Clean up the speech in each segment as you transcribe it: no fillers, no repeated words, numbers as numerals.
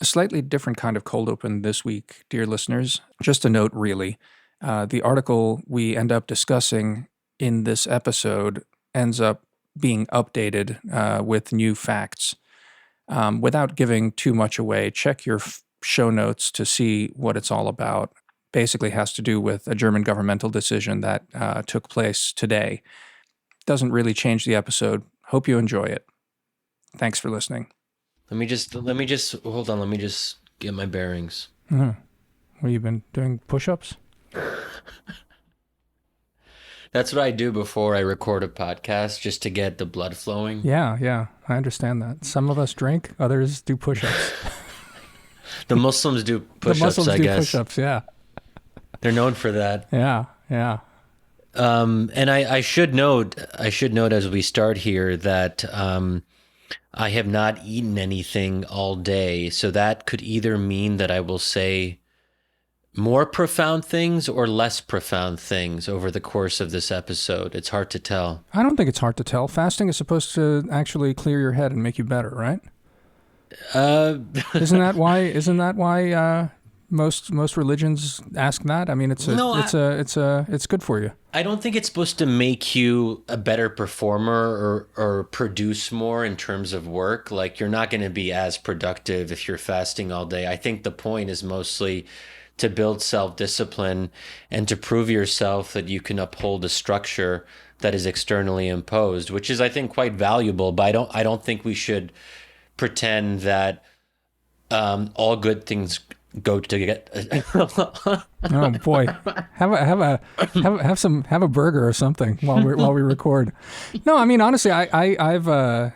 A slightly different kind of cold open this week, dear listeners. Just a note, really. The article we end up discussing in this episode ends up being updated with new facts. Without giving too much away, check your show notes to see what it's all about. Basically has to do with a German governmental decision that took place today. Doesn't really change the episode. Hope you enjoy it. Thanks for listening. Let me just hold on. Let me just get my bearings. What have you been doing? Push-ups? That's what I do before I record a podcast, just to get the blood flowing. Yeah, I understand that. Some of us drink, others do push-ups. The Muslims do push-ups, the Muslims I do guess. Push-ups, yeah. They're known for that. Yeah. And I should note as we start here that I have not eaten anything all day, so that could either mean that I will say more profound things or less profound things over the course of this episode. It's hard to tell. I don't think it's hard to tell. Fasting is supposed to actually clear your head and make you better, right? Isn't that why most religions ask that? I mean, it's good for you. I don't think it's supposed to make you a better performer or produce more in terms of work. Like, you're not going to be as productive if you're fasting all day. I think the point is mostly to build self-discipline and to prove yourself that you can uphold a structure that is externally imposed, which is, I think, quite valuable. But I don't think we should pretend that all good things go to get. Oh boy, have a burger or something while we record. No, I mean, honestly, I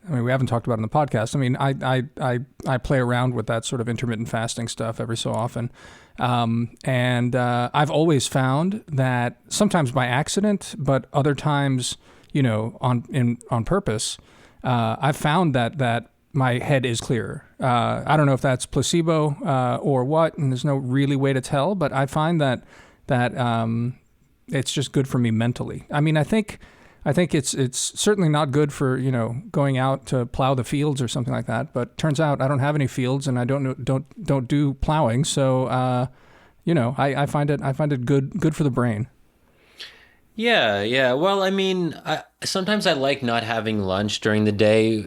mean, we haven't talked about it in the podcast. I mean, I play around with that sort of intermittent fasting stuff every so often. And I've always found that sometimes by accident, but other times, on purpose, I've found that my head is clearer. I don't know if that's placebo or what, and there's no really way to tell, but I find that it's just good for me mentally. I mean, I think it's certainly not good for, going out to plow the fields or something like that. But turns out I don't have any fields and I don't do plowing. So, I find it good for the brain. Yeah. Well, I mean, sometimes I like not having lunch during the day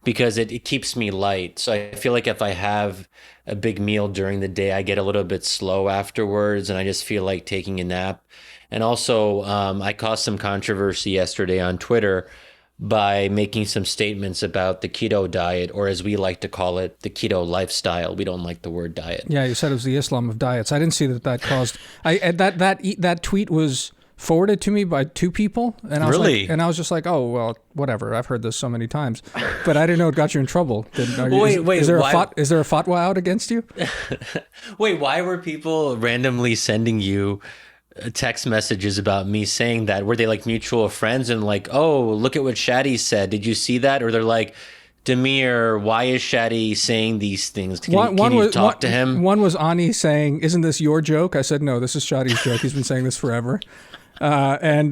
because it keeps me light. So I feel like if I have a big meal during the day, I get a little bit slow afterwards and I just feel like taking a nap. And also, I caused some controversy yesterday on Twitter by making some statements about the keto diet, or as we like to call it, the keto lifestyle. We don't like the word diet. Yeah, you said it was the Islam of diets. I didn't see that caused. That tweet was forwarded to me by two people, and I was really? I was just like, oh well, whatever. I've heard this so many times, but I didn't know it got you in trouble. Wait, is there a fatwa out against you? Wait, why were people randomly sending you text messages about me saying that? Were they like mutual friends and like, oh, look at what Shadi said, did you see that? Or they're like, Damir, why is Shadi saying these things? Can you talk to him? One was Ani saying, isn't this your joke? I said, no, this is Shadi's joke. He's been saying this forever. And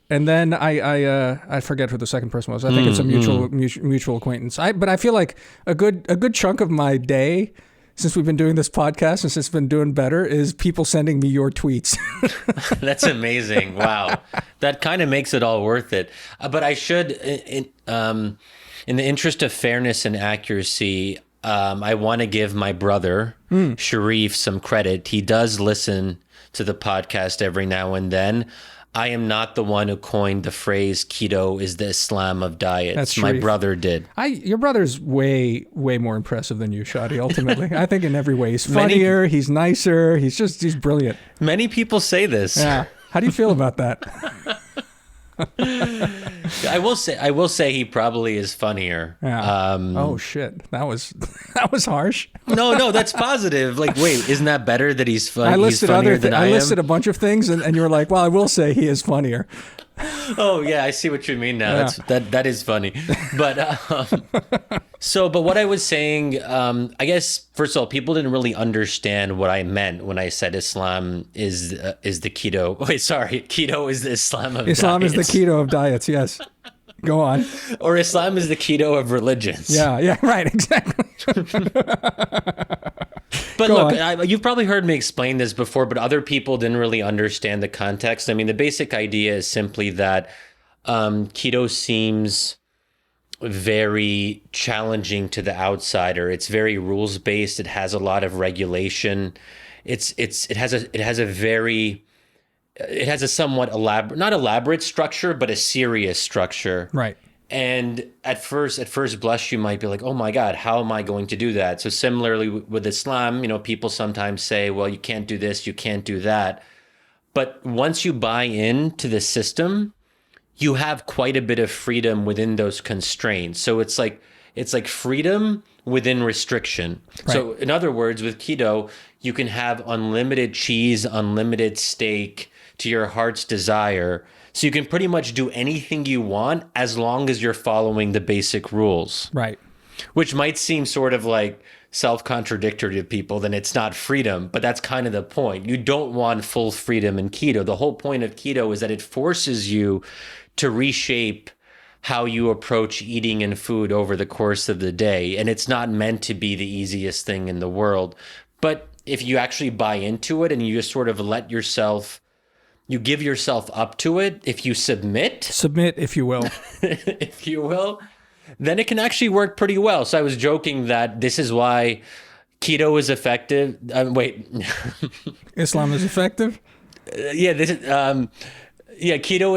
then I forget who the second person was. I think it's a mutual acquaintance. But I feel like a good chunk of my day, since we've been doing this podcast and since it's been doing better, is people sending me your tweets. That's amazing. Wow. That kind of makes it all worth it. But I should, in the interest of fairness and accuracy, I want to give my brother, Sharif, some credit. He does listen to the podcast every now and then. I am not the one who coined the phrase keto is the Islam of diets. That's my brother did. Your brother's way more impressive than you, Shadi, ultimately. I think in every way. He's funnier, he's nicer, he's brilliant. Many people say this. Yeah. How do you feel about that? I will say he probably is funnier. Yeah. Oh shit. That was harsh. No, that's positive. Like, wait, isn't that better that he's funny? I listed I listed a bunch of things and you were like, well, I will say he is funnier. Oh yeah, I see what you mean now. Yeah. That is funny. But but what I was saying, I guess first of all, people didn't really understand what I meant when I said Islam is the keto. Wait, sorry, keto is the Islam of Islam diets. is the keto of diets. Yes. Go on. Or Islam is the keto of religions. Yeah, right, exactly. But Go look, you've probably heard me explain this before, but other people didn't really understand the context. I mean, the basic idea is simply that keto seems very challenging to the outsider. It's very rules based. It has a lot of regulation. It has a somewhat not elaborate structure, but a serious structure. Right. And at first blush, you might be like, oh my God, how am I going to do that? So similarly with Islam, people sometimes say, well, you can't do this, you can't do that. But once you buy into the system, you have quite a bit of freedom within those constraints. So it's like freedom within restriction. Right. So in other words, with keto, you can have unlimited cheese, unlimited steak to your heart's desire. So you can pretty much do anything you want as long as you're following the basic rules. Right. Which might seem sort of like self-contradictory to people, then it's not freedom, but that's kind of the point. You don't want full freedom in keto. The whole point of keto is that it forces you to reshape how you approach eating and food over the course of the day. And it's not meant to be the easiest thing in the world. But if you actually buy into it and you just sort of you give yourself up to it, if you submit, if you will, if you will, then it can actually work pretty well. So I was joking that this is why keto is effective. Islam is effective? Keto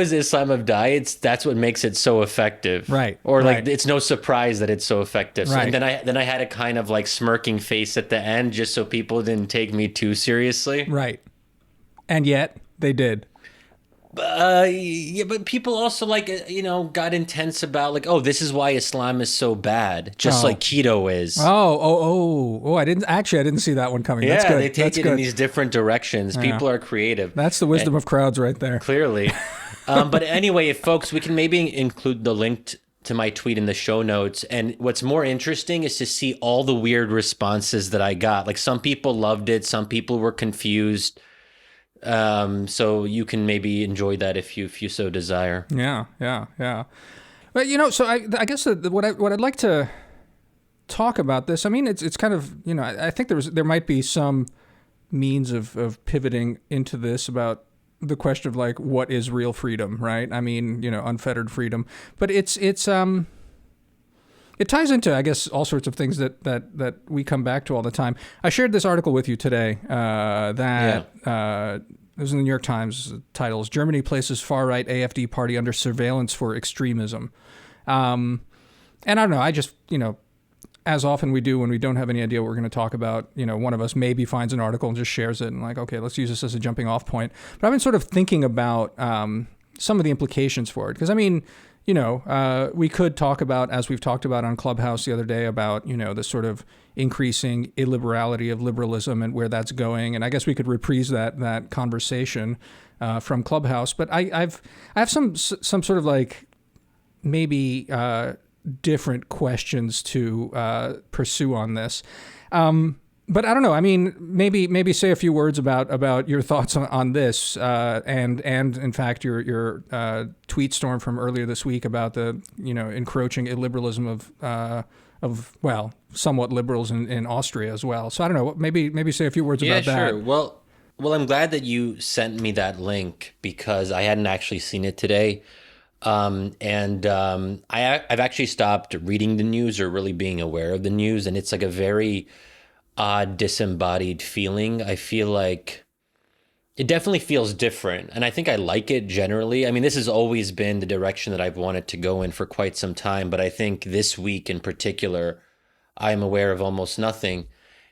is the Islam of diets. That's what makes it so effective. Right. Or it's no surprise that it's so effective. Right. So, and then I had a kind of like smirking face at the end just so people didn't take me too seriously. Right. And yet they did. But people also got intense about like, oh, this is why Islam is so bad, just like keto is. I didn't see that one coming. Yeah, that's good. They take it in these different directions. Yeah. People are creative. That's the wisdom of crowds right there. Clearly. But anyway, folks, we can maybe include the link to my tweet in the show notes. And what's more interesting is to see all the weird responses that I got. Like some people loved it, some people were confused. So you can maybe enjoy that if you so desire. Yeah. But so I guess what I'd like to talk about this. I mean, it's kind of I think there might be some means of pivoting into this about the question of like what is real freedom, right? I mean, unfettered freedom, but it ties into, I guess, all sorts of things that we come back to all the time. I shared this article with you today it was in the New York Times. The title is Germany Places Far-Right AfD Party Under Surveillance for Extremism. And I don't know, I just, as often we do when we don't have any idea what we're going to talk about, one of us maybe finds an article and just shares it and like, okay, let's use this as a jumping off point. But I've been sort of thinking about some of the implications for it. Because, I mean, we could talk about, as we've talked about on Clubhouse the other day, about, the sort of increasing illiberality of liberalism and where that's going. And I guess we could reprise that conversation from Clubhouse. But I have some sort of like maybe different questions to pursue on this. But I don't know. I mean, maybe say a few words about your thoughts on this, and in fact your tweet storm from earlier this week about the encroaching illiberalism of somewhat liberals in Austria as well. So I don't know. Maybe say a few words about that. Yeah, sure. Well, I'm glad that you sent me that link because I hadn't actually seen it today. I've actually stopped reading the news or really being aware of the news, and it's like a very odd, disembodied feeling. I feel like it definitely feels different, and I think I like it generally. I mean, this has always been the direction that I've wanted to go in for quite some time, but I think this week in particular, I'm aware of almost nothing.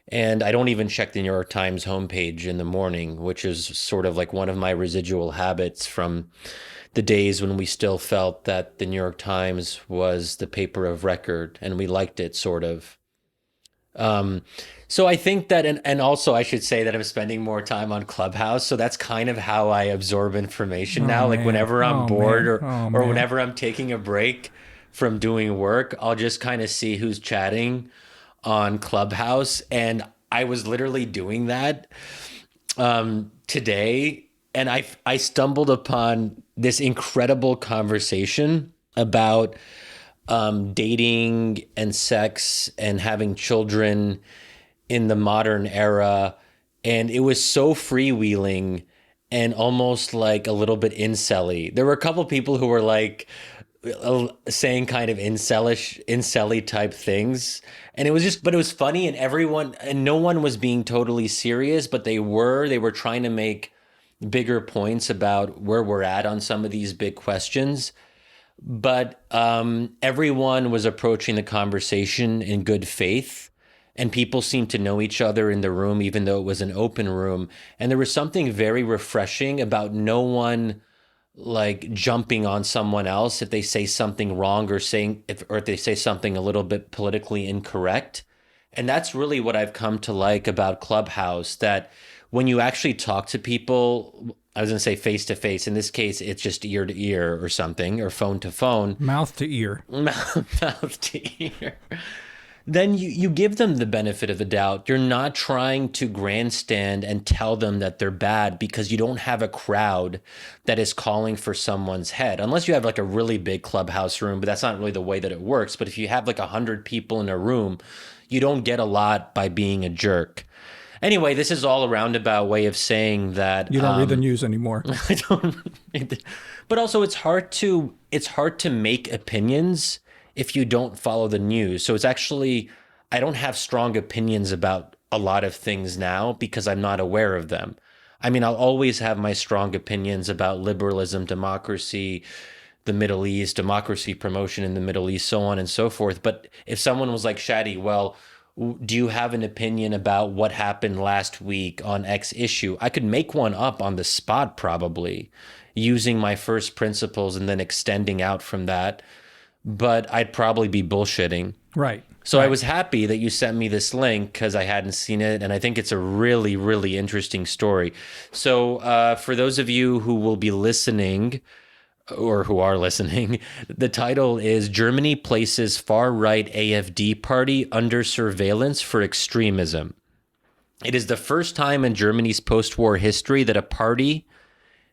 And I don't even check the New York Times homepage in the morning, which is sort of like one of my residual habits from the days when we still felt that the New York Times was the paper of record and we liked it, sort of. So I think that, and also I should say that I'm spending more time on Clubhouse. So that's kind of how I absorb information now. Like whenever I'm bored or whenever I'm taking a break from doing work, I'll just kind of see who's chatting on Clubhouse. And I was literally doing that today. And I stumbled upon this incredible conversation about dating and sex and having children in the modern era. And it was so freewheeling and almost like a little bit incel-y. There were a couple people who were like saying kind of incelly type things. And it was just, but it was funny, and everyone, and no one was being totally serious, but they were trying to make bigger points about where we're at on some of these big questions. But everyone was approaching the conversation in good faith, and people seemed to know each other in the room, even though it was an open room. And there was something very refreshing about no one like jumping on someone else if they say something wrong, or if they say something a little bit politically incorrect. And that's really what I've come to like about Clubhouse, that when you actually talk to people, I was going to say face to face. In this case, it's just ear to ear or something, or phone to phone. Mouth to ear. Mouth to ear. Then you give them the benefit of the doubt. You're not trying to grandstand and tell them that they're bad, because you don't have a crowd that is calling for someone's head. Unless you have like a really big Clubhouse room, but that's not really the way that it works. But if you have like 100 people in a room, you don't get a lot by being a jerk. Anyway, this is all a roundabout way of saying that you don't read the news anymore. I don't. But also, it's hard to make opinions if you don't follow the news. So it's actually, I don't have strong opinions about a lot of things now because I'm not aware of them. I mean, I'll always have my strong opinions about liberalism, democracy, the Middle East, democracy promotion in the Middle East, so on and so forth. But if someone was like, Shadi, well, do you have an opinion about what happened last week on X issue? I could make one up on the spot, probably, using my first principles and then extending out from that. But I'd probably be bullshitting. Right. So I was happy that you sent me this link because I hadn't seen it. And I think it's a really, really interesting story. So for those of you who will be listening, or who are listening, the title is Germany Places Far-Right AfD Party Under Surveillance for Extremism. It is the first time in Germany's post-war history that a party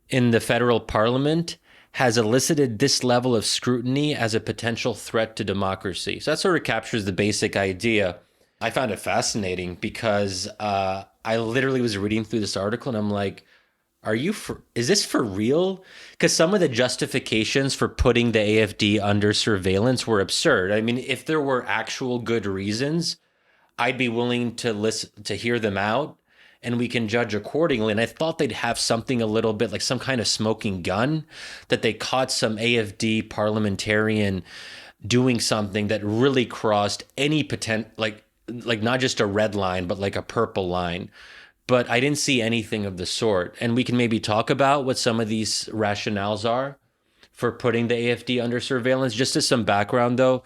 in the federal parliament has elicited this level of scrutiny as a potential threat to democracy. So that sort of captures the basic idea. I found it fascinating because I literally was reading through this article and I'm like, is this for real? Because some of the justifications for putting the AfD under surveillance were absurd. I mean, if there were actual good reasons, I'd be willing to listen, to hear them out, and we can judge accordingly. And I thought they'd have something a little bit like some kind of smoking gun, that they caught some AfD parliamentarian doing something that really crossed any like not just a red line, but like a purple line. But I didn't see anything of the sort. And we can maybe talk about what some of these rationales are for putting the AfD under surveillance. Just as some background, though,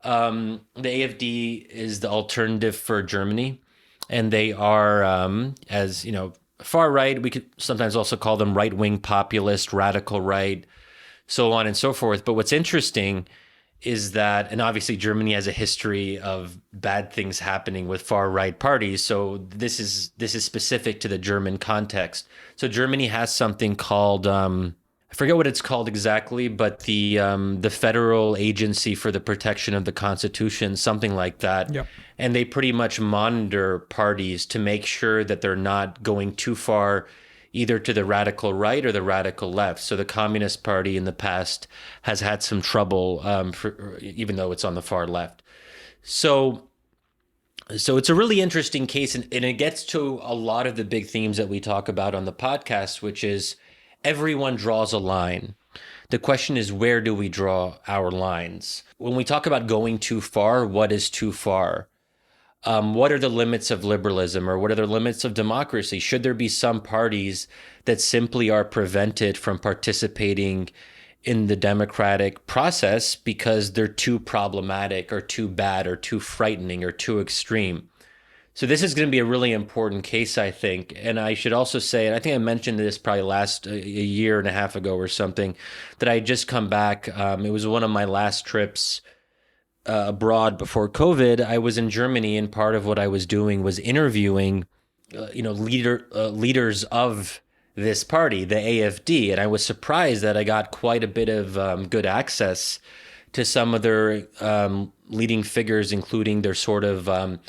the AfD is the Alternative for Germany. And they are, as you know, far right. We could sometimes also call them right-wing populist, radical right, so on and so forth. But what's interesting is that, and obviously Germany has a history of bad things happening with far-right parties. So this is specific to the German context. So Germany has something called, I forget what it's called exactly, but the Federal Agency for the Protection of the Constitution, something like that. Yep. And they pretty much monitor parties to make sure that they're not going too far either to the radical right or the radical left. So the Communist Party in the past has had some trouble, even though it's on the far left. So it's a really interesting case, and it gets to a lot of the big themes that we talk about on the podcast, which is everyone draws a line. The question is, where do we draw our lines? When we talk about going too far, what is too far? What are the limits of liberalism, or what are the limits of democracy? Should there be some parties that simply are prevented from participating in the democratic process because they're too problematic or too bad or too frightening or too extreme? So this is going to be a really important case, I think. And I should also say, and I think I mentioned this probably a year and a half ago or something, that I had just come back. It was one of my last trips abroad before COVID. I was in Germany, and part of what I was doing was interviewing, leaders of this party, the AFD, and I was surprised that I got quite a bit of good access to some of their leading figures, including their sort of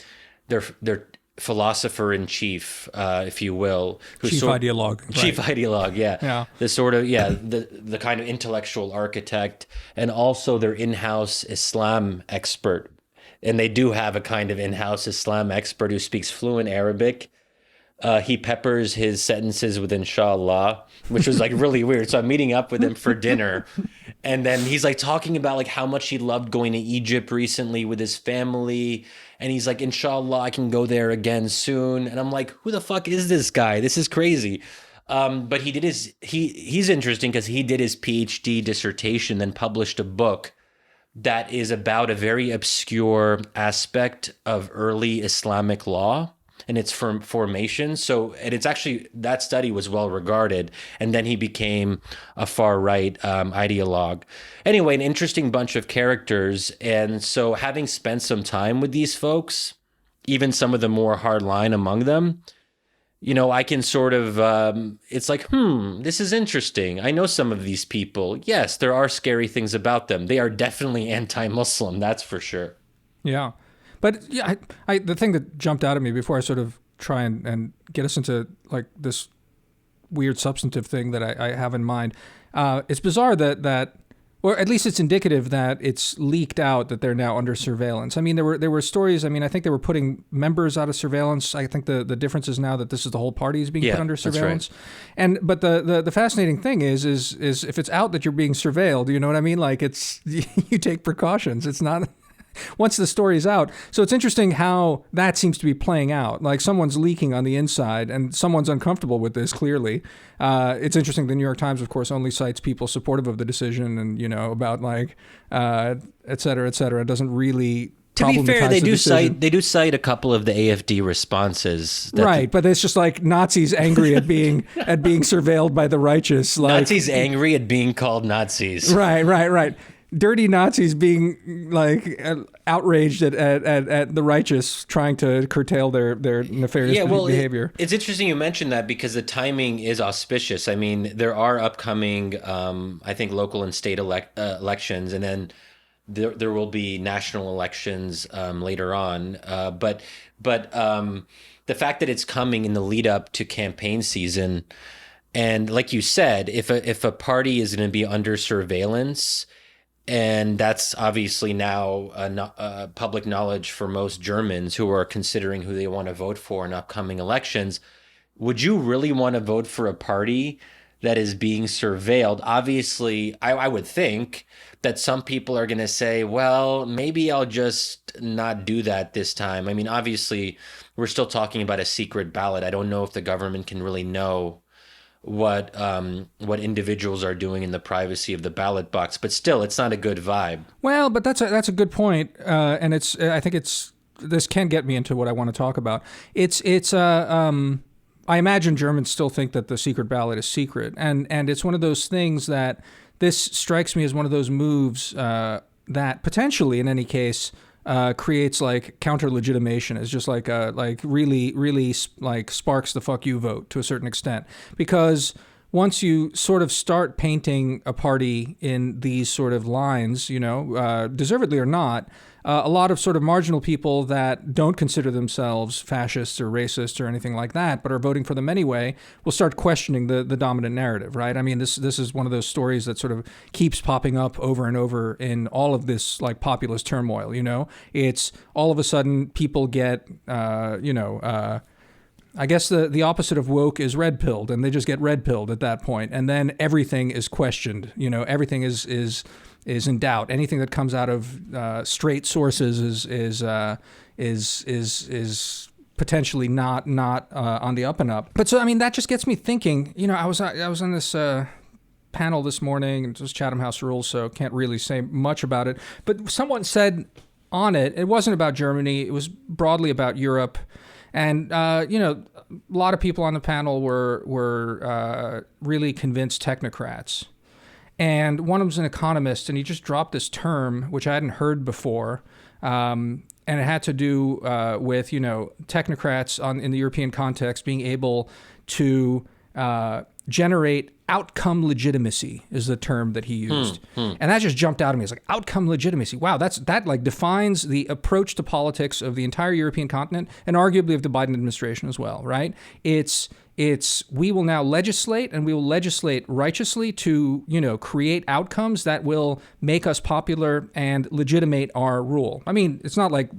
their philosopher in chief, if you will, Chief ideologue. Chief Right. ideologue, yeah. Yeah. The sort of the kind of intellectual architect, and also their in-house Islam expert. And they do have a kind of in-house Islam expert who speaks fluent Arabic. He peppers his sentences with inshallah, which was like really weird. So I'm meeting up with him for dinner. And then he's like talking about like how much he loved going to Egypt recently with his family. And he's like, inshallah, I can go there again soon. And I'm like, who the fuck is this guy? This is crazy. But he's interesting because he did his PhD dissertation, then published a book that is about a very obscure aspect of early Islamic law and its formation. So, and it's actually, that study was well regarded. And then he became a far right ideologue. Anyway, an interesting bunch of characters. And so, having spent some time with these folks, even some of the more hardline among them, you know, I can sort of, it's like, this is interesting. I know some of these people. Yes, there are scary things about them. They are definitely anti-Muslim, that's for sure. Yeah. But yeah, I the thing that jumped out at me before I sort of try and get us into like this weird substantive thing that I have in mind, it's bizarre that or at least it's indicative that it's leaked out that they're now under surveillance. I mean, there were stories. I mean, I think they were putting members out of surveillance. I think the difference is now that this is the whole party is being put under surveillance. Right. But the fascinating thing is if it's out that you're being surveilled, you know what I mean? Like it's you take precautions. It's not. Once the story's out. So it's interesting how that seems to be playing out. Like someone's leaking on the inside and someone's uncomfortable with this, clearly. It's interesting. The New York Times, of course, only cites people supportive of the decision and, you know, about like, et cetera, et cetera. It doesn't really... To be fair, they do cite a couple of the AFD responses. Right, but it's just like Nazis angry at being surveilled by the righteous. Like, Nazis angry at being called Nazis. Right. Dirty Nazis being like outraged at the righteous trying to curtail their nefarious behavior. It's interesting you mentioned that because the timing is auspicious. I mean, there are upcoming, I think, local and state elections, and then there will be national elections later on. But the fact that it's coming in the lead up to campaign season, and like you said, if a party is going to be under surveillance. And that's obviously now public knowledge for most Germans who are considering who they want to vote for in upcoming elections. Would you really want to vote for a party that is being surveilled? Obviously, I would think that some people are going to say, well, maybe I'll just not do that this time. I mean, obviously, we're still talking about a secret ballot. I don't know if the government can really know what individuals are doing in the privacy of the ballot box, but still, it's not a good vibe. Well, but that's a good point, and I think this can get me into what I want to talk about. I imagine Germans still think that the secret ballot is secret, and it's one of those things that this strikes me as one of those moves that potentially, in any case, creates like counter legitimation. It's just like really like sparks the fuck you vote to a certain extent, because once you sort of start painting a party in these sort of lines, you know, deservedly or not, a lot of sort of marginal people that don't consider themselves fascists or racists or anything like that, but are voting for them anyway, will start questioning the dominant narrative, right? I mean, this is one of those stories that sort of keeps popping up over and over in all of this like populist turmoil, you know? It's all of a sudden people get, I guess the opposite of woke is red-pilled, and they just get red-pilled at that point, and then everything is questioned. You know, everything is in doubt. Anything that comes out of straight sources is potentially not on the up and up. But so I mean, that just gets me thinking. You know, I was on this panel this morning, and it was Chatham House Rules, so can't really say much about it. But someone said on it, it wasn't about Germany. It was broadly about Europe. And, you know, a lot of people on the panel were really convinced technocrats. And one of them's an economist, and he just dropped this term, which I hadn't heard before. And it had to do with, you know, technocrats in the European context being able to generate outcome legitimacy is the term that he used. And that just jumped out at me. It's like outcome legitimacy. Wow, that like defines the approach to politics of the entire European continent and arguably of the Biden administration as well, right? It's we will now legislate, and we will legislate righteously to, create outcomes that will make us popular and legitimate our rule. I mean, it's not like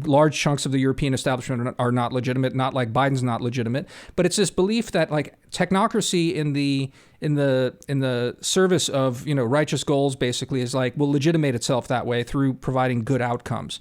large chunks of the European establishment are not legitimate, not like Biden's not legitimate, but it's this belief that like technocracy in the service of, righteous goals basically is like will legitimate itself that way through providing good outcomes.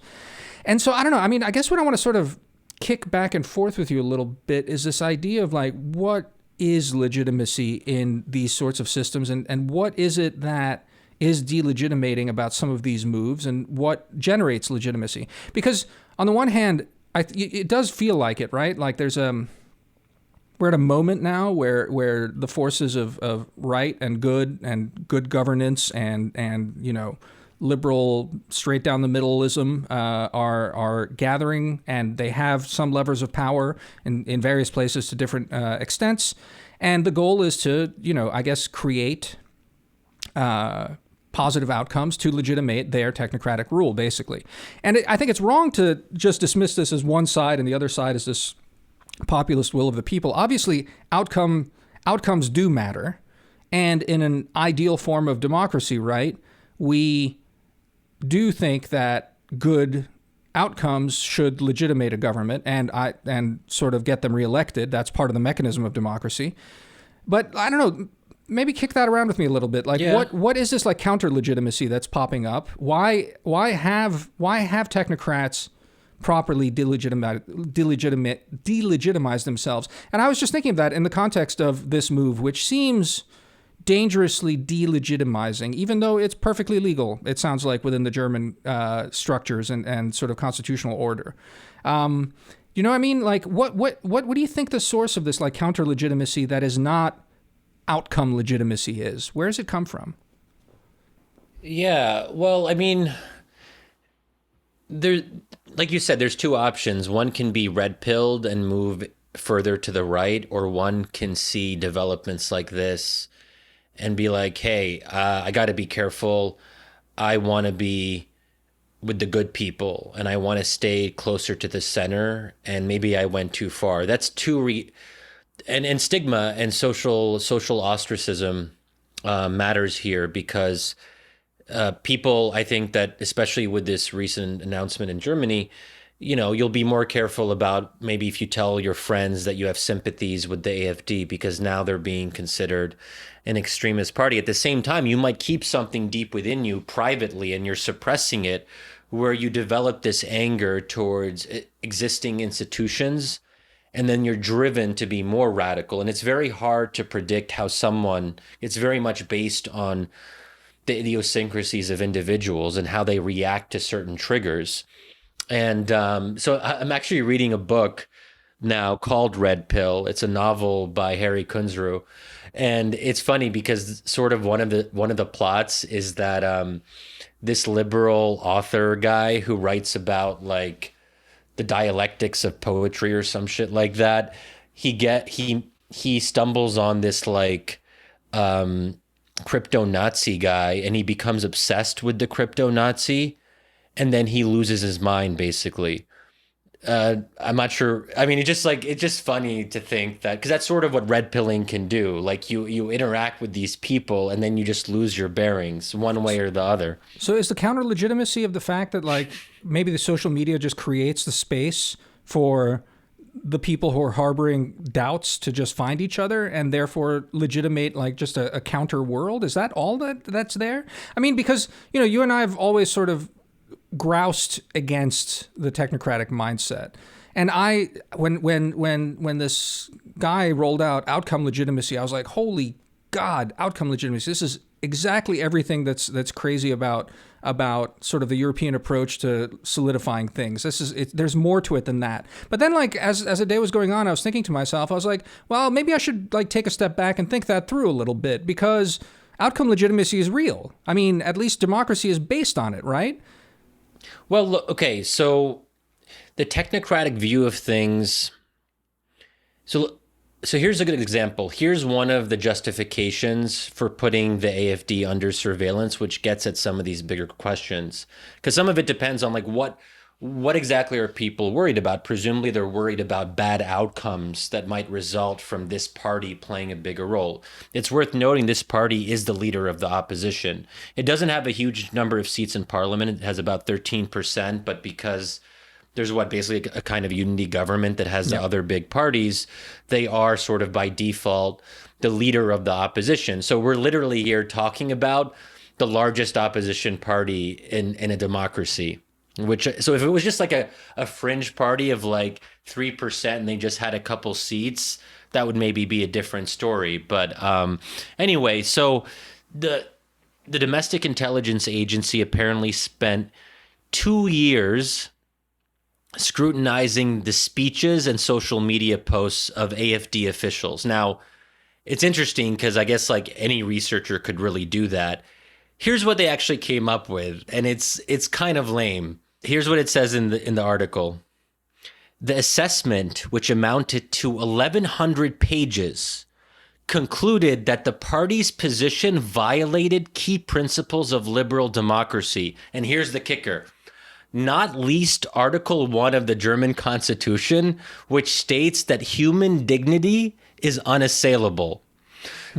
And so I don't know. I mean, I guess what I want to sort of kick back and forth with you a little bit is this idea of like what is legitimacy in these sorts of systems, and what is it that is delegitimating about some of these moves, and what generates legitimacy? Because on the one hand, it does feel like it, right? Like there's we're at a moment now where the forces of right and good governance and liberal straight down the middleism are gathering, and they have some levers of power in various places to different extents, and the goal is to I guess create positive outcomes to legitimate their technocratic rule, basically. And I think it's wrong to just dismiss this as one side and the other side as this populist will of the people. Obviously, outcomes do matter. And in an ideal form of democracy, right, we do think that good outcomes should legitimate a government and sort of get them reelected. That's part of the mechanism of democracy. But I don't know, maybe kick that around with me a little bit. Like, what is this like counter legitimacy that's popping up? Why have technocrats properly delegitimize themselves? And I was just thinking of that in the context of this move, which seems dangerously delegitimizing, even though it's perfectly legal, it sounds like, within the German structures and sort of constitutional order. You know what I mean? Like, what do you think the source of this like counter legitimacy that is not outcome legitimacy is? Where does it come from? Yeah, well, I mean, there, like you said, there's two options. One can be red-pilled and move further to the right, or one can see developments like this and be like, hey, I got to be careful. I want to be with the good people, and I want to stay closer to the center, and maybe I went too far. That's and stigma and social ostracism matters here, because people, I think that especially with this recent announcement in Germany, you'll be more careful about maybe if you tell your friends that you have sympathies with the AfD, because now they're being considered an extremist party. At the same time, you might keep something deep within you privately and you're suppressing it, where you develop this anger towards existing institutions, and then you're driven to be more radical. And it's very hard to predict how it's very much based on the idiosyncrasies of individuals and how they react to certain triggers. And so I'm actually reading a book now called Red Pill. It's a novel by Harry Kunzru. And it's funny because sort of one of the plots is that this liberal author guy who writes about like the dialectics of poetry or some shit like that, he stumbles on this like crypto Nazi guy, and he becomes obsessed with the crypto Nazi, and then he loses his mind basically. I'm not sure. I mean, it's just funny to think that, because that's sort of what red pilling can do. Like you interact with these people and then you just lose your bearings one way or the other. So is the counter legitimacy of the fact that like maybe the social media just creates the space for the people who are harboring doubts to just find each other and therefore legitimate like just a counter world? Is that all that's there? I mean, because, you and I have always sort of groused against the technocratic mindset. And when this guy rolled out outcome legitimacy, I was like, holy God, outcome legitimacy. This is exactly everything that's crazy about sort of the European approach to solidifying things. There's more to it than that. But then like as the day was going on, I was thinking to myself, I was like, well, maybe I should like take a step back and think that through a little bit, because outcome legitimacy is real. I mean, at least democracy is based on it, right? Well, look, okay, so the technocratic view of things. So So here's a good example. Here's one of the justifications for putting the AFD under surveillance, which gets at some of these bigger questions. Because some of it depends on like what exactly are people worried about? Presumably they're worried about bad outcomes that might result from this party playing a bigger role. It's worth noting this party is the leader of the opposition. It doesn't have a huge number of seats in parliament. It has about 13%, but because there's basically a kind of unity government that has the other big parties, they are sort of by default the leader of the opposition. So we're literally here talking about the largest opposition party in a democracy. So if it was just like a fringe party of like 3% and they just had a couple seats, that would maybe be a different story. But anyway, so the Domestic Intelligence Agency apparently spent 2 years scrutinizing the speeches and social media posts of AFD officials. Now, it's interesting because I guess like any researcher could really do that. Here's what they actually came up with, and it's kind of lame. Here's what it says in the article. The assessment, which amounted to 1,100 pages, concluded that the party's position violated key principles of liberal democracy. And here's the kicker. Not least Article 1 of the German Constitution, which states that human dignity is unassailable.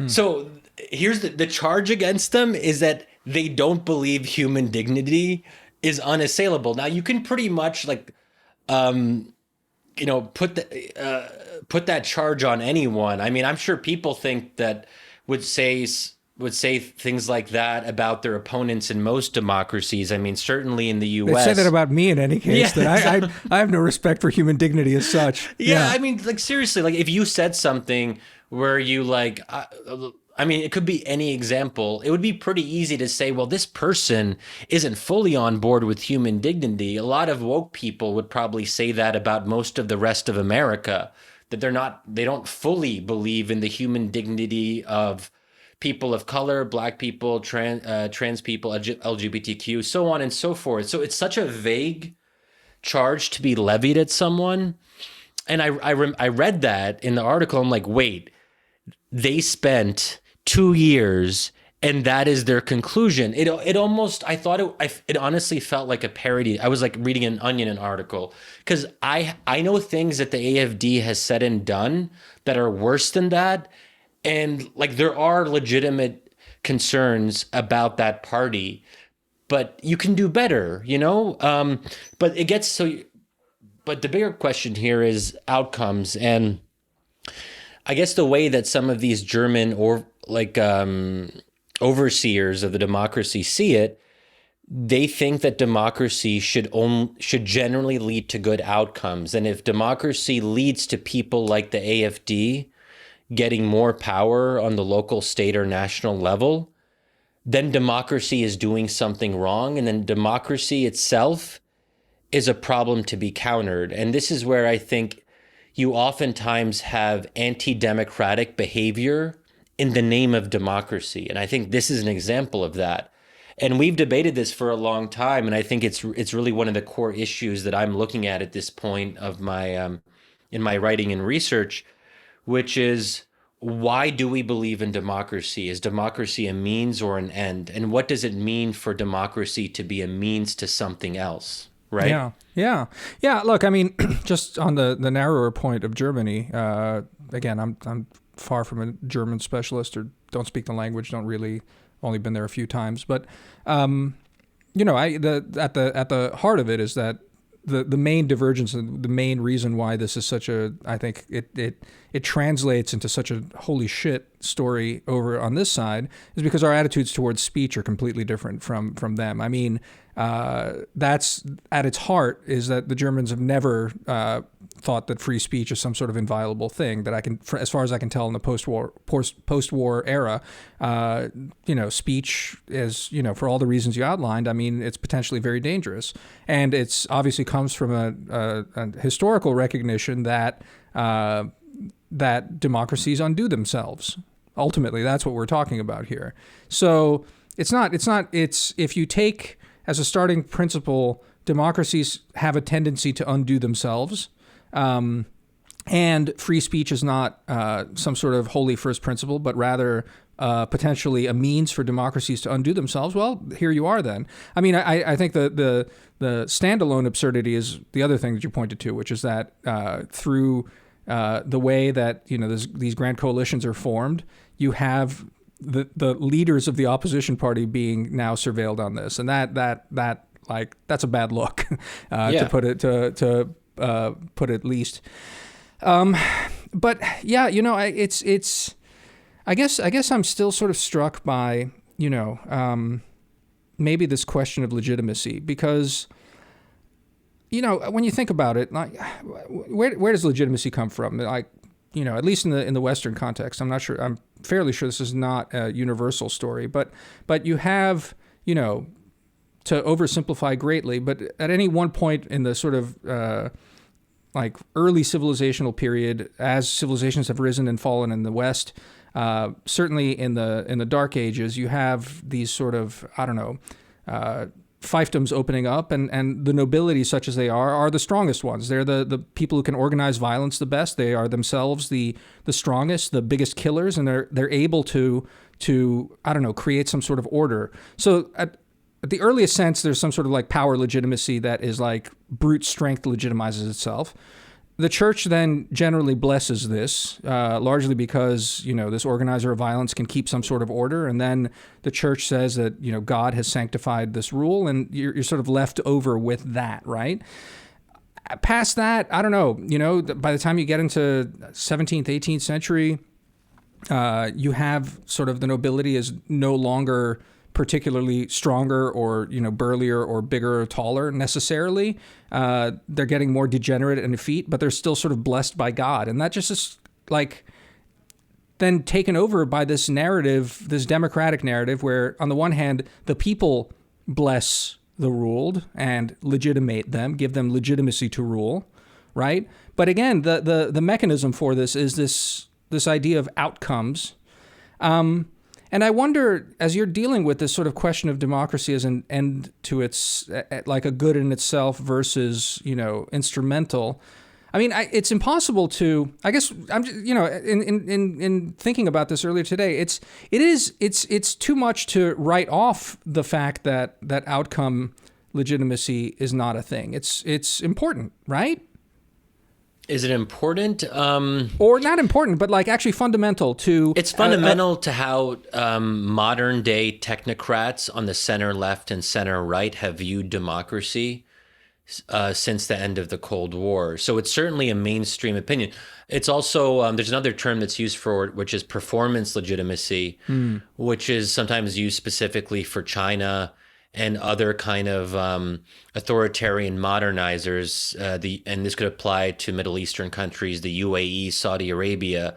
So here's the charge against them is that they don't believe human dignity is unassailable. Now you can pretty much like, put that charge on anyone. I mean, I'm sure people think that would say things like that about their opponents in most democracies. I mean, certainly in the U.S. They say that about me in any case. Yeah, that I have no respect for human dignity as such. Yeah, I mean, like seriously, like if you said something where you like, I mean, it could be any example. It would be pretty easy to say, well, this person isn't fully on board with human dignity. A lot of woke people would probably say that about most of the rest of America, that they don't fully believe in the human dignity of people of color, black people, trans people, LGBTQ, so on and so forth. So it's such a vague charge to be levied at someone. And I read that in the article. I'm like, wait, they spent 2 years and that is their conclusion. It almost, I thought it honestly felt like a parody. I was like reading an Onion article because I know things that the AFD has said and done that are worse than that. And like there are legitimate concerns about that party, but you can do better, you know? But the bigger question here is outcomes. And I guess the way that some of these German overseers of the democracy see it, they think that democracy should generally lead to good outcomes. And if democracy leads to people like the AFD getting more power on the local, state, or national level, then democracy is doing something wrong. And then democracy itself is a problem to be countered. And this is where I think you oftentimes have anti-democratic behavior in the name of democracy. And I think this is an example of that. And we've debated this for a long time. And I think it's really one of the core issues that I'm looking at this point of my in my writing and research, which is, why do we believe in democracy? Is democracy a means or an end? And what does it mean for democracy to be a means to something else? Right? Yeah. Look, I mean, just on the narrower point of Germany, again, I'm far from a German specialist or don't speak the language, only been there a few times. But, at the heart of it is that the main divergence and the main reason why this is I think it translates into such a holy shit story over on this side is because our attitudes towards speech are completely different from them. I mean, that's at its heart is that the Germans have never thought that free speech is some sort of inviolable thing that as far as I can tell in the post-war era, speech is, for all the reasons you outlined, I mean, it's potentially very dangerous. And it's obviously comes from a historical recognition that democracies undo themselves. Ultimately, that's what we're talking about here. So it's if you take as a starting principle, democracies have a tendency to undo themselves. and free speech is not some sort of holy first principle, but rather potentially a means for democracies to undo themselves, well, here you are then. I mean, I think the standalone absurdity is the other thing that you pointed to, which is that through the way that these grand coalitions are formed, you have the leaders of the opposition party being now surveilled on this, and that's a bad look, to put it least. But yeah, it's. I guess I'm still sort of struck by maybe this question of legitimacy, because when you think about it, like where does legitimacy come from? Like at least in the Western context, I'm not sure. I'm fairly sure this is not a universal story, but you have to oversimplify greatly, but at any one point in the sort of like early civilizational period, as civilizations have risen and fallen in the West, certainly in the Dark Ages, you have these sort of fiefdoms opening up, and the nobility, such as they are the strongest ones. They're the people who can organize violence the best. They are themselves the strongest, the biggest killers, and they're able to create some sort of order. So at the earliest sense, there's some sort of like power legitimacy that is like brute strength legitimizes itself. The church then generally blesses this, largely because, this organizer of violence can keep some sort of order. And then the church says that, God has sanctified this rule, and you're sort of left over with that, right? Past that, I don't know, by the time you get into 17th, 18th century, you have sort of the nobility is no longer particularly stronger or burlier or bigger or taller necessarily. They're getting more degenerate and effete, but they're still sort of blessed by God, and that just is like then taken over by this narrative, this democratic narrative, where on the one hand the people bless the ruled and legitimate them, give them legitimacy to rule, right? But again, the mechanism for this is this idea of outcomes. And I wonder, as you're dealing with this sort of question of democracy as an end to its, like a good in itself versus, instrumental. I mean, it's impossible to. I guess I'm, in thinking about this earlier today, it's too much to write off the fact that outcome legitimacy is not a thing. It's important, right? Is it important? Or not important, but like actually fundamental to... It's fundamental to how modern day technocrats on the center left and center right have viewed democracy since the end of the Cold War. So it's certainly a mainstream opinion. It's also, there's another term that's used for it, which is performance legitimacy, which is sometimes used specifically for China and other kind of authoritarian modernizers, and this could apply to Middle Eastern countries, the UAE, Saudi Arabia,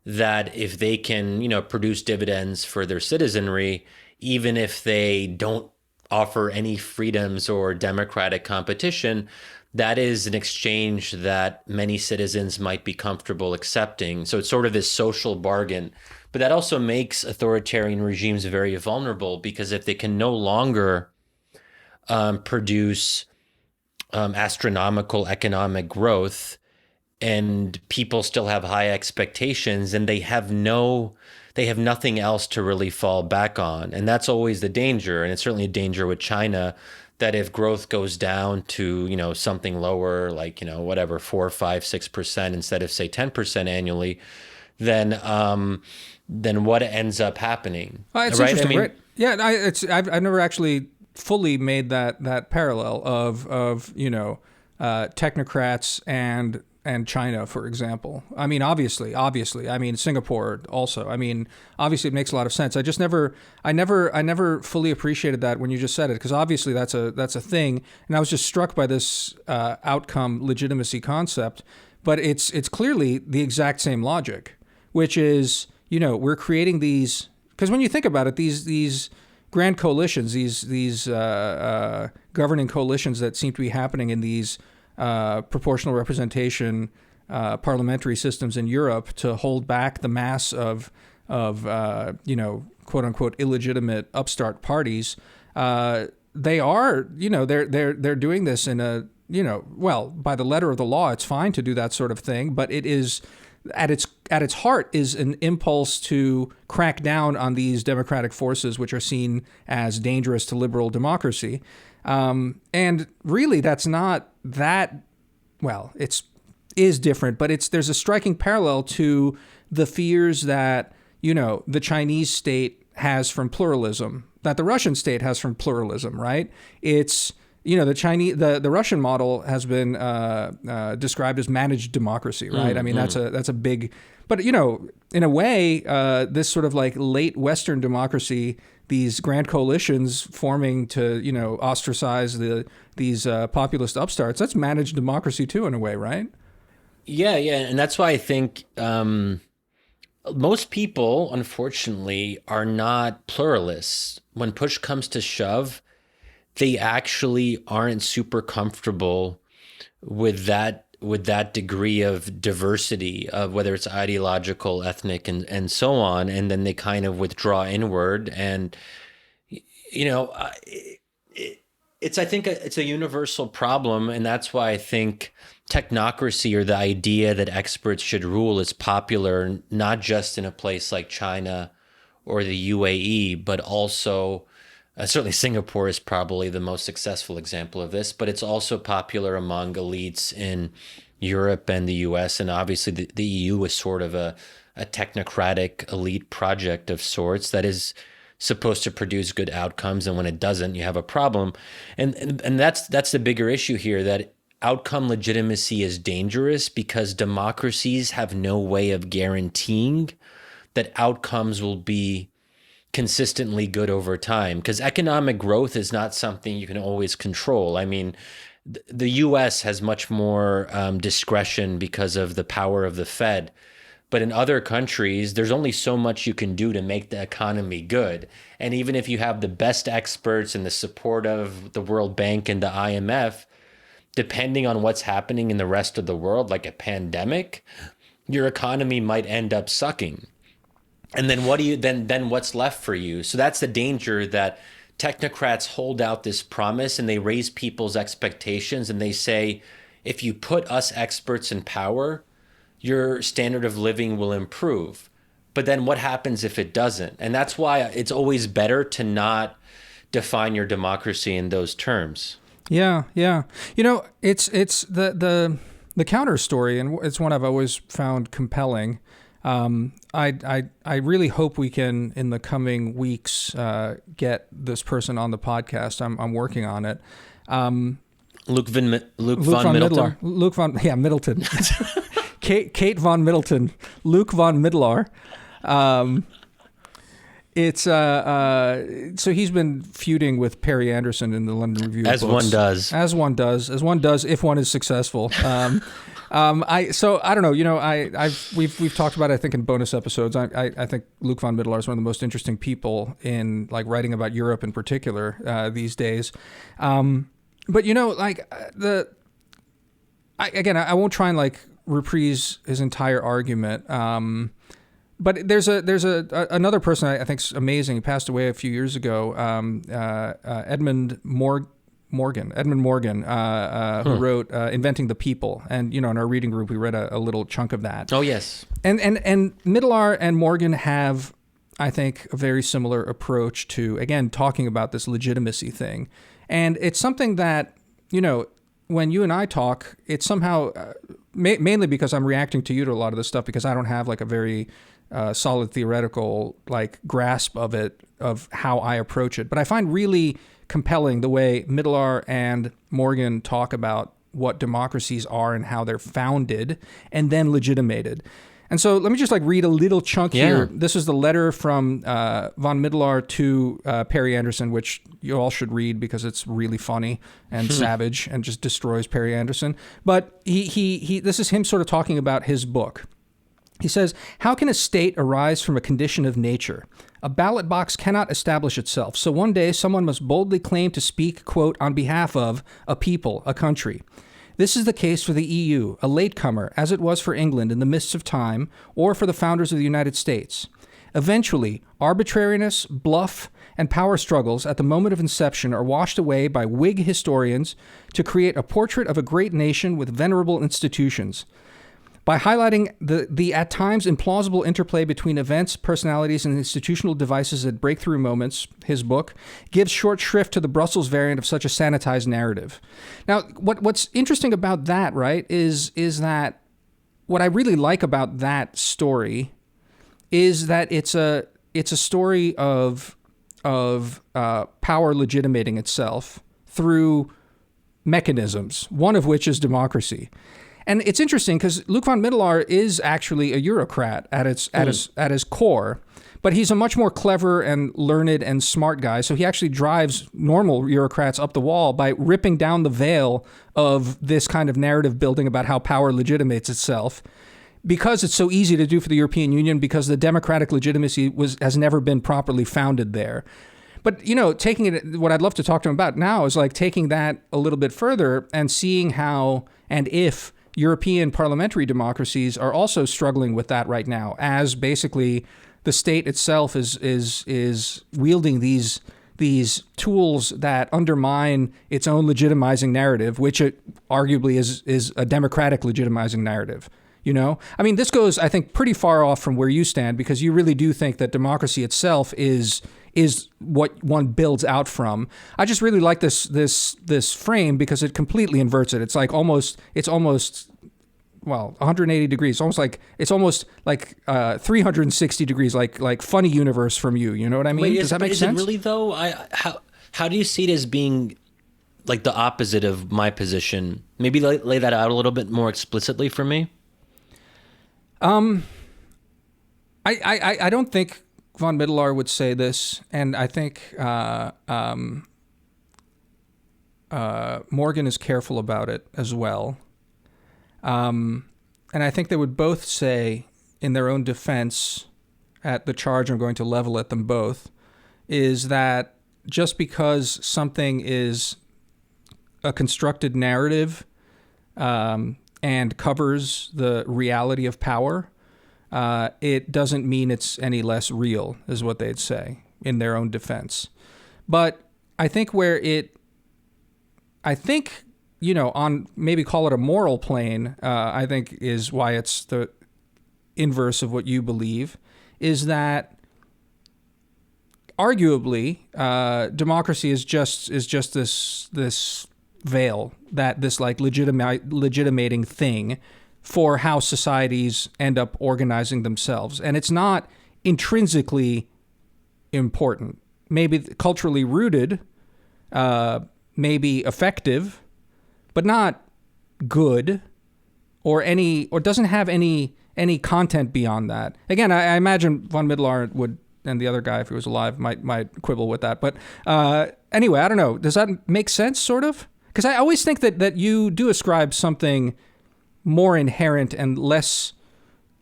that if they can, produce dividends for their citizenry, even if they don't offer any freedoms or democratic competition, that is an exchange that many citizens might be comfortable accepting. So it's sort of this social bargain. But that also makes authoritarian regimes very vulnerable, because if they can no longer produce astronomical economic growth, and people still have high expectations, and they have nothing else to really fall back on. And that's always the danger. And it's certainly a danger with China, that if growth goes down to, something lower, like, 4, 5, 6% instead of say 10% annually, then what ends up happening? It's right? interesting, right? Yeah, I've never actually fully made that parallel of technocrats and China, for example. I mean, obviously. I mean, Singapore also. I mean, obviously, it makes a lot of sense. I never fully appreciated that when you just said it, because obviously that's a thing, and I was just struck by this outcome legitimacy concept. But it's clearly the exact same logic, which is, we're creating these, because when you think about it, these grand coalitions, these governing coalitions that seem to be happening in these proportional representation parliamentary systems in Europe to hold back the mass of quote unquote illegitimate upstart parties, they are, they're doing this in well, by the letter of the law, it's fine to do that sort of thing, but it is at its heart is an impulse to crack down on these democratic forces, which are seen as dangerous to liberal democracy. And really, that's not that, well, is different, but there's a striking parallel to the fears that, the Chinese state has from pluralism, that the Russian state has from pluralism, right? It's, the Russian model has been described as managed democracy, right? I mean, that's a big, but in a way, this sort of like late Western democracy, these grand coalitions forming to ostracize these populist upstarts, that's managed democracy too, in a way, right? Yeah, and that's why I think most people, unfortunately, are not pluralists. When push comes to shove, they actually aren't super comfortable with that degree of diversity, of whether it's ideological, ethnic, and so on, and then they kind of withdraw inward. And I think it's a universal problem, and that's why I think technocracy, or the idea that experts should rule, is popular not just in a place like China or the UAE, but also certainly Singapore is probably the most successful example of this, but it's also popular among elites in Europe and the US. And obviously the EU is sort of a technocratic elite project of sorts that is supposed to produce good outcomes. And when it doesn't, you have a problem. And that's the bigger issue here, that outcome legitimacy is dangerous because democracies have no way of guaranteeing that outcomes will be consistently good over time, because economic growth is not something you can always control. I mean, the US has much more discretion because of the power of the Fed. But in other countries, there's only so much you can do to make the economy good. And even if you have the best experts and the support of the World Bank and the IMF, depending on what's happening in the rest of the world, like a pandemic, your economy might end up sucking. And then then what's left for you? So that's the danger, that technocrats hold out this promise and they raise people's expectations and they say, if you put us experts in power, your standard of living will improve. But then what happens if it doesn't? And that's why it's always better to not define your democracy in those terms. Yeah. It's the counter story, and it's one I've always found compelling. I really hope we can, in the coming weeks, get this person on the podcast. I'm working on it. Luuk von Middelaar. Middleton. Kate von Middleton. Luuk von Middelaar. It's so he's been feuding with Perry Anderson in the London Review of Books. As one does, if one is successful. I don't know. We've talked about it, I think, in bonus episodes. I think Luuk von Middelaar is one of the most interesting people in like writing about Europe in particular these days. But I won't try and like reprise his entire argument. But there's another person I think's amazing. He passed away a few years ago. Edmund Morgan, who wrote Inventing the People. And, in our reading group, we read a little chunk of that. Oh, yes. And Middelaar and Morgan have, I think, a very similar approach to, again, talking about this legitimacy thing. And it's something that, when you and I talk, it's somehow, mainly because I'm reacting to you to a lot of this stuff, because I don't have like a very solid theoretical like grasp of it, of how I approach it. But I find really compelling the way Middelaar and Morgan talk about what democracies are and how they're founded and then legitimated. And so let me just like read a little chunk here. This is the letter from von Middelaar to Perry Anderson, which you all should read because it's really funny and savage and just destroys Perry Anderson. But he this is him sort of talking about his book. He says, "How can a state arise from a condition of nature? A ballot box cannot establish itself. So one day someone must boldly claim to speak, quote, on behalf of a people, a country. This is the case for the EU, a latecomer, as it was for England in the mists of time, or for the founders of the United States. Eventually, arbitrariness, bluff, and power struggles at the moment of inception are washed away by Whig historians to create a portrait of a great nation with venerable institutions. By highlighting the at times implausible interplay between events, personalities, and institutional devices at breakthrough moments, his book gives short shrift to the Brussels variant of such a sanitized narrative. Now, what's interesting about that, right, is that what I really like about that story is that it's a story of power legitimating itself through mechanisms, one of which is democracy. And it's interesting because Luuk von Middelaar is actually a Eurocrat at his core, but he's a much more clever and learned and smart guy. So he actually drives normal Eurocrats up the wall by ripping down the veil of this kind of narrative building about how power legitimates itself, because it's so easy to do for the European Union, because the democratic legitimacy has never been properly founded there. But, taking it, what I'd love to talk to him about now is like taking that a little bit further and seeing how and if European parliamentary democracies are also struggling with that right now, as basically the state itself is wielding these tools that undermine its own legitimizing narrative, which it arguably is a democratic legitimizing narrative. I mean, this goes, I think, pretty far off from where you stand, because you really do think that democracy itself is what one builds out from. I just really like this frame because it completely inverts it. It's almost 180 degrees. It's almost like 360 degrees, like funny universe from you. You know what I mean? Wait, Does that make sense? Is it really though? How do you see it as being like the opposite of my position? Maybe lay that out a little bit more explicitly for me. I don't think von Middelaar would say this, and I think Morgan is careful about it as well. And I think they would both say, in their own defense, at the charge I'm going to level at them both, is that just because something is a constructed narrative and covers the reality of power, it doesn't mean it's any less real, is what they'd say in their own defense. But I think on maybe call it a moral plane, I think is why it's the inverse of what you believe, is that arguably democracy is just this veil, that this like legitimating thing for how societies end up organizing themselves. And it's not intrinsically important. Maybe culturally rooted, maybe effective, but not good or doesn't have any content beyond that. Again, I imagine von Middelaar would, and the other guy, if he was alive, might quibble with that. But anyway, I don't know. Does that make sense, sort of? Because I always think that you do ascribe something more inherent and less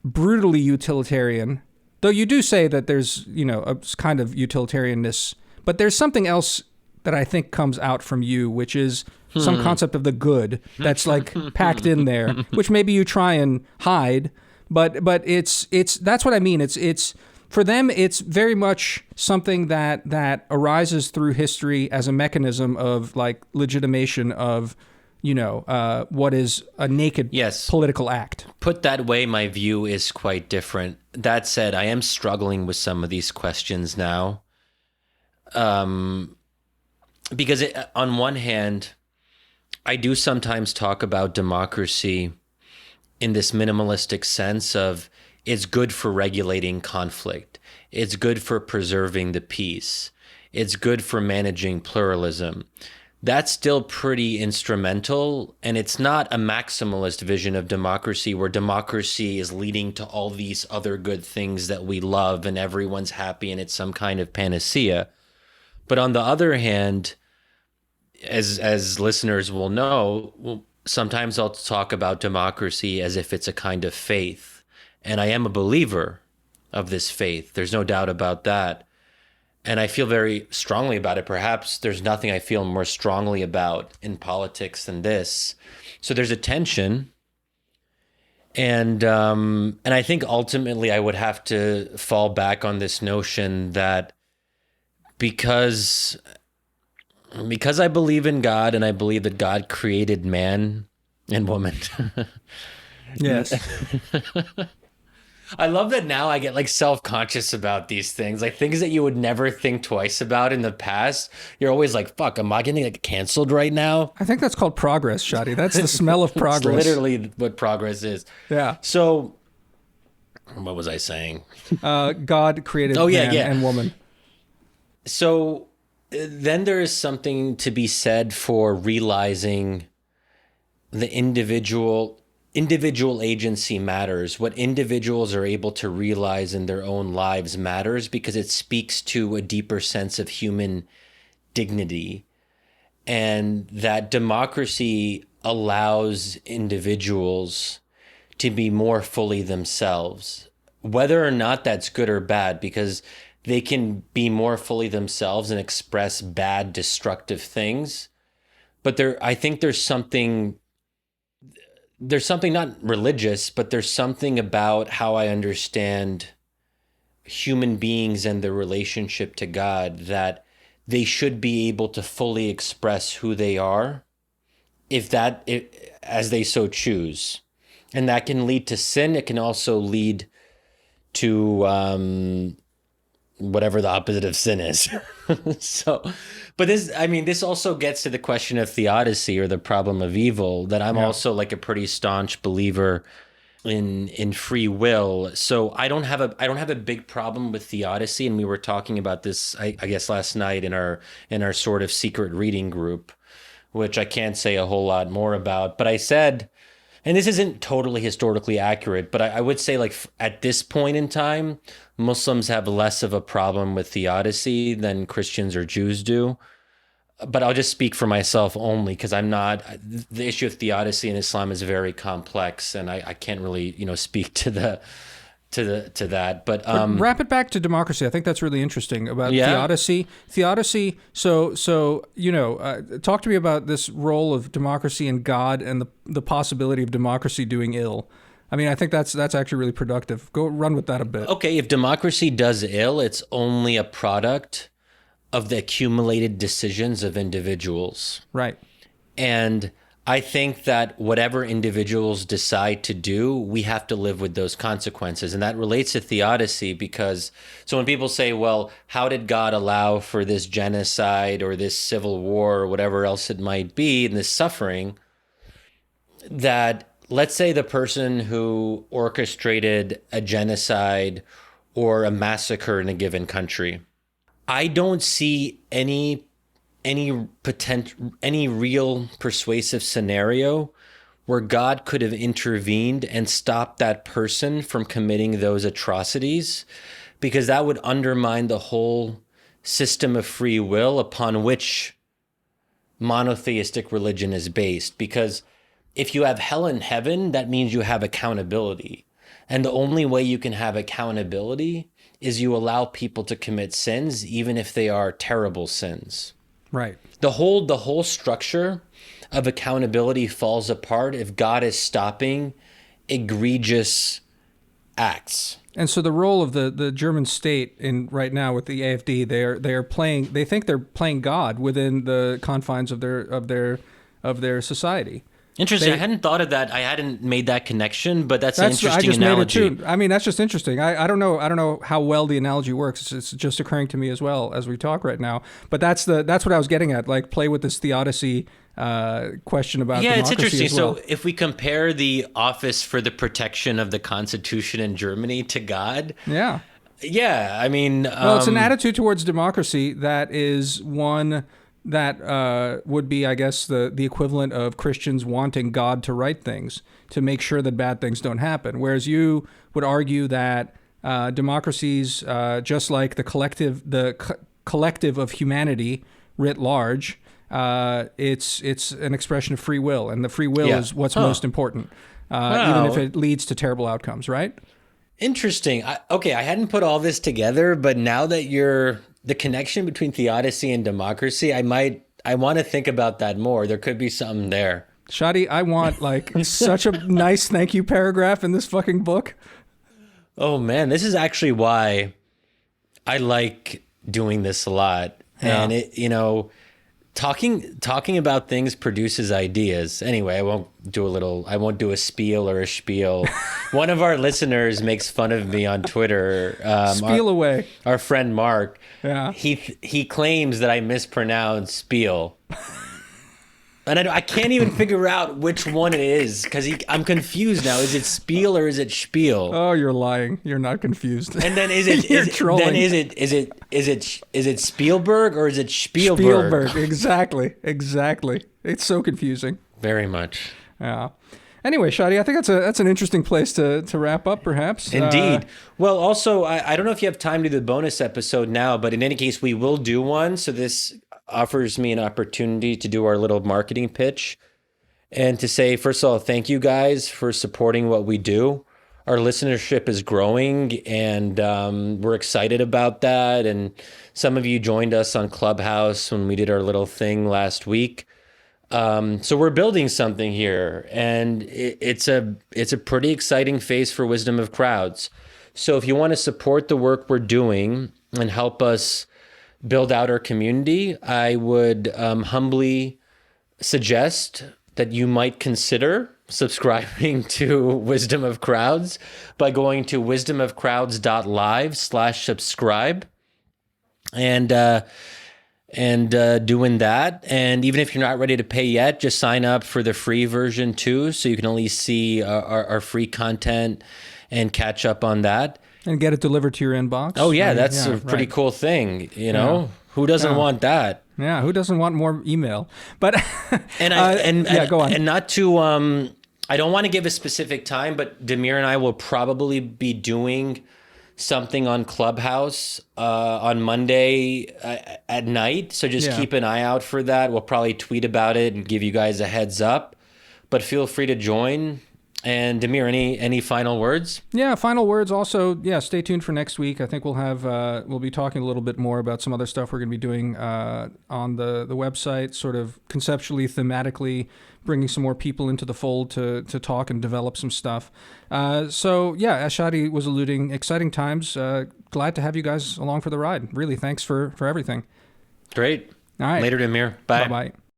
brutally utilitarian, though you do say that there's, a kind of utilitarianness, but there's something else that I think comes out from you, which is some concept of the good that's like packed in there, which maybe you try and hide, but it's that's what I mean. It's for them, it's very much something that arises through history as a mechanism of like legitimation of, what is a naked political act. Put that way, my view is quite different. That said, I am struggling with some of these questions now. Because on one hand, I do sometimes talk about democracy in this minimalistic sense of it's good for regulating conflict. It's good for preserving the peace. It's good for managing pluralism. That's still pretty instrumental, and it's not a maximalist vision of democracy where democracy is leading to all these other good things that we love and everyone's happy and it's some kind of panacea. But on the other hand, as listeners will know, sometimes I'll talk about democracy as if it's a kind of faith. And I am a believer of this faith. There's no doubt about that. And I feel very strongly about it. Perhaps there's nothing I feel more strongly about in politics than this. So there's a tension. And I think ultimately I would have to fall back on this notion that because I believe in God and I believe that God created man and woman. Yes. I love that now I get like self-conscious about these things, like things that you would never think twice about in the past. You're always like, fuck, am I getting like canceled right now? I think that's called progress, Shadi. That's the smell of progress. It's literally what progress is. Yeah. So what was I saying? God created man and woman. So then there is something to be said for realizing the individual agency matters. What individuals are able to realize in their own lives matters because it speaks to a deeper sense of human dignity, and that democracy allows individuals to be more fully themselves, whether or not that's good or bad, because they can be more fully themselves and express bad, destructive things. But I think there's something not religious, but there's something about how I understand human beings and their relationship to God, that they should be able to fully express who they are as they so choose. And that can lead to sin. It can also lead to whatever the opposite of sin is. But this also gets to the question of theodicy, or the problem of evil, that I'm also like a pretty staunch believer in free will. So I don't have a big problem with theodicy. And we were talking about this, I guess last night in our sort of secret reading group, which I can't say a whole lot more about, but I said, and this isn't totally historically accurate, but I would say, like, at this point in time, Muslims have less of a problem with theodicy than Christians or Jews do. But I'll just speak for myself only, because the issue of theodicy in Islam is very complex, and I can't really, speak to that. But wrap it back to democracy. I think that's really interesting about theodicy. Theodicy. So talk to me about this role of democracy and God, and the possibility of democracy doing ill. I mean, I think that's actually really productive. Go run with that a bit. Okay, if democracy does ill, it's only a product of the accumulated decisions of individuals. Right. And I think that whatever individuals decide to do, we have to live with those consequences. And that relates to theodicy, because so when people say, well, how did God allow for this genocide or this civil war or whatever else it might be, and this suffering, that let's say the person who orchestrated a genocide or a massacre in a given country, I don't see any real persuasive scenario where God could have intervened and stopped that person from committing those atrocities, because that would undermine the whole system of free will upon which monotheistic religion is based. Because if you have hell and heaven, that means you have accountability. And the only way you can have accountability is you allow people to commit sins, even if they are terrible sins. Right. The whole structure of accountability falls apart if God is stopping egregious acts. And so the role of the German state right now with the AfD, they think they're playing God within the confines of their society. Interesting. I hadn't thought of that. I hadn't made that connection, but that's an interesting analogy. Made it too. I mean, that's just interesting. I don't know how well the analogy works. It's just occurring to me as well as we talk right now. But that's what I was getting at. Like, play with this theodicy question about democracy. It's interesting. As well. So if we compare the Office for the Protection of the Constitution in Germany to God, I mean, well, it's an attitude towards democracy that is one that would be, I guess, the equivalent of Christians wanting God to right things, to make sure that bad things don't happen. Whereas you would argue that democracies, just like the collective of humanity writ large, it's an expression of free will, and the free will is what's most important, even if it leads to terrible outcomes, right? Interesting. I hadn't put all this together, but now that the connection between theodicy and democracy, I want to think about that more. There could be something there. Shadi, I want like such a nice thank you paragraph in this fucking book. Oh man, this is actually why I like doing this a lot. Yeah. And it, talking about things produces ideas. Anyway, I won't do a spiel or a spiel. One of our listeners makes fun of me on Twitter. Spiel away. Our friend Mark. Yeah. He claims that I mispronounce spiel. And I can't even figure out which one it is because I'm confused now. Is it spiel or is it spiel? Oh, you're lying. You're not confused. And then is it trolling. Then is it Spielberg or is it Spielberg? Spielberg, exactly. It's so confusing. Very much. Yeah. Anyway, Shadi, I think that's an interesting place to wrap up, perhaps. Indeed. Well, also, I don't know if you have time to do the bonus episode now, but in any case, we will do one. So this offers me an opportunity to do our little marketing pitch and to say, first of all, thank you guys for supporting what we do. Our listenership is growing and we're excited about that. And some of you joined us on Clubhouse when we did our little thing last week. So we're building something here and it's a pretty exciting phase for Wisdom of Crowds. So if you want to support the work we're doing and help us build out our community, I would humbly suggest that you might consider subscribing to Wisdom of Crowds by going to wisdomofcrowds.live/subscribe and doing that. And even if you're not ready to pay yet, just sign up for the free version too, so you can only see our free content and catch up on that. And get it delivered to your inbox. Oh, yeah, that's a pretty cool thing, Yeah. Who doesn't want that? Yeah, who doesn't want more email? But go on. And not to I don't want to give a specific time, but Damir and I will probably be doing something on Clubhouse on Monday at night. So just keep an eye out for that. We'll probably tweet about it and give you guys a heads up. But feel free to join. And Damir, any final words? Yeah, final words. Also, stay tuned for next week. I think we'll be talking a little bit more about some other stuff we're going to be doing on the website, sort of conceptually, thematically, bringing some more people into the fold to talk and develop some stuff. As Shadi was alluding, exciting times. Glad to have you guys along for the ride. Really, thanks for everything. Great. All right. Later, Damir. Bye. Bye-bye.